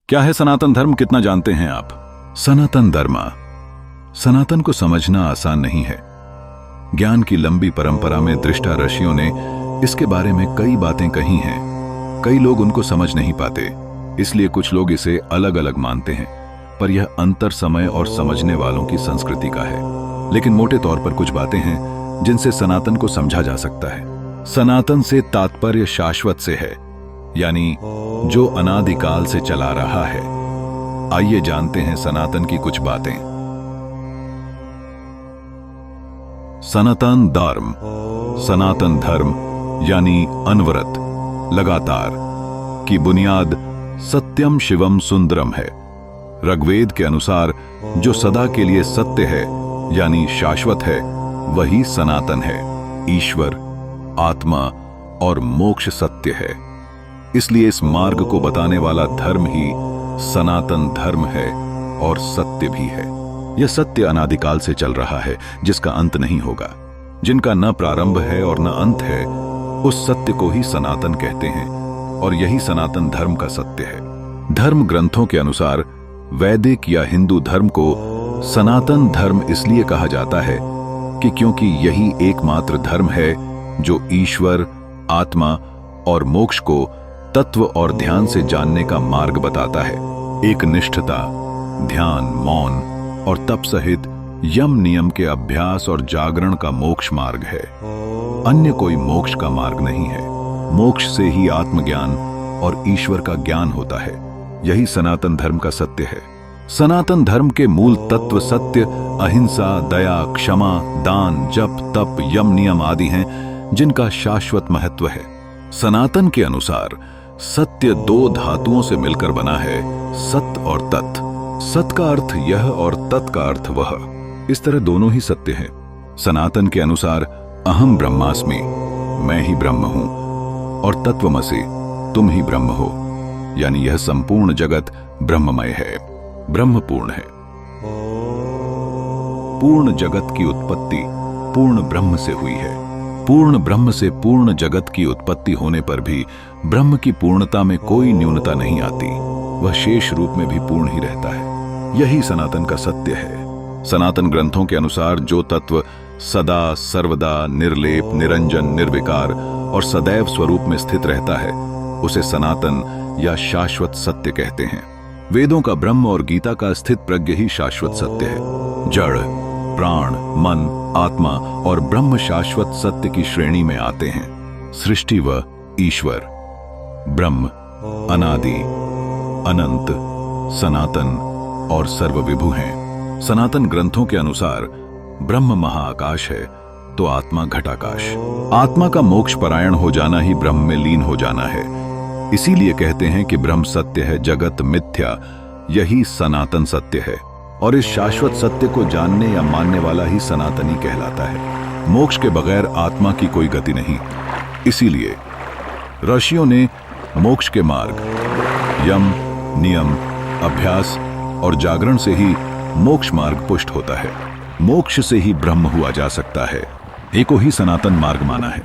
क्या है सनातन धर्म, कितना जानते हैं आप? सनातन धर्म। सनातन को समझना आसान नहीं है। ज्ञान की लंबी परंपरा में दृष्टा ऋषियों ने इसके बारे में कई बातें कही हैं। कई लोग उनको समझ नहीं पाते, इसलिए कुछ लोग इसे अलग अलग मानते हैं, पर यह अंतर समय और समझने वालों की संस्कृति का है। लेकिन मोटे तौर पर कुछ बातें हैं जिनसे सनातन को समझा जा सकता है। सनातन से तात्पर्य शाश्वत से है, यानी जो अनादिकाल से चला रहा है। आइए जानते हैं सनातन की कुछ बातें। सनातन धर्म। सनातन धर्म यानी अनवरत, लगातार की बुनियाद सत्यम शिवम सुंदरम है। ऋग्वेद के अनुसार जो सदा के लिए सत्य है यानी शाश्वत है, वही सनातन है। ईश्वर, आत्मा और मोक्ष सत्य है, इसलिए इस मार्ग को बताने वाला धर्म ही सनातन धर्म है और सत्य भी है। यह सत्य अनादिकाल से चल रहा है, जिसका अंत नहीं होगा, जिनका न प्रारंभ है और न अंत है। उस सत्य को ही सनातन कहते हैं और यही सनातन धर्म का सत्य है। धर्म ग्रंथों के अनुसार वैदिक या हिंदू धर्म को सनातन धर्म इसलिए कहा जाता है कि क्योंकि यही एकमात्र धर्म है जो ईश्वर, आत्मा और मोक्ष को तत्व और ध्यान से जानने का मार्ग बताता है। एक निष्ठता, ध्यान, मौन और तप सहित यम नियम के अभ्यास और जागरण का मोक्ष मार्ग है। अन्य कोई मोक्ष का मार्ग नहीं है। मोक्ष से ही आत्मज्ञान और ईश्वर का ज्ञान होता है। यही सनातन धर्म का सत्य है। सनातन धर्म के मूल तत्व सत्य, अहिंसा, दया, क्षमा, दान, जप, तप, यम नियम आदि हैं, जिनका शाश्वत महत्व है। सनातन के अनुसार सत्य दो धातुओं से मिलकर बना है, सत और तत्। सत का अर्थ यह और तत् का अर्थ वह। इस तरह दोनों ही सत्य हैं। सनातन के अनुसार अहम ब्रह्मास्मि, मैं ही ब्रह्म हूं, और तत्वमसि, तुम ही ब्रह्म हो, यानी यह संपूर्ण जगत ब्रह्ममय है, ब्रह्मपूर्ण है। पूर्ण जगत की उत्पत्ति पूर्ण ब्रह्म से हुई है। पूर्ण ब्रह्म से पूर्ण जगत की उत्पत्ति होने पर भी ब्रह्म की पूर्णता में कोई न्यूनता नहीं आती। वह शेष रूप में भी पूर्ण ही रहता है। यही सनातन का सत्य है। सनातन ग्रंथों के अनुसार जो तत्व सदा, सर्वदा, निर्लेप, निरंजन, निर्विकार और सदैव स्वरूप में स्थित रहता है, उसे सनातन या शाश्वत सत्य कहते हैं। वेदों का ब्रह्म और गीता का स्थित प्रज्ञ ही शाश्वत सत्य है। जड़, प्राण, मन, आत्मा और ब्रह्म शाश्वत सत्य की श्रेणी में आते हैं। सृष्टि व ईश्वर, ब्रह्म, अनादि, अनंत, सनातन और सर्वविभु हैं। सनातन ग्रंथों के अनुसार ब्रह्म महाआकाश है तो आत्मा घटाकाश। आत्मा का मोक्ष परायण हो जाना ही ब्रह्म में लीन हो जाना है। इसीलिए कहते हैं कि ब्रह्म सत्य है, जगत मिथ्या। यही सनातन सत्य है और इस शाश्वत सत्य को जानने या मानने वाला ही सनातनी कहलाता है। मोक्ष के बगैर आत्मा की कोई गति नहीं। इसीलिए ऋषियों ने मोक्ष के मार्ग, यम, नियम, अभ्यास और जागरण से ही मोक्ष मार्ग पुष्ट होता है। मोक्ष से ही ब्रह्म हुआ जा सकता है। एको ही सनातन मार्ग माना है।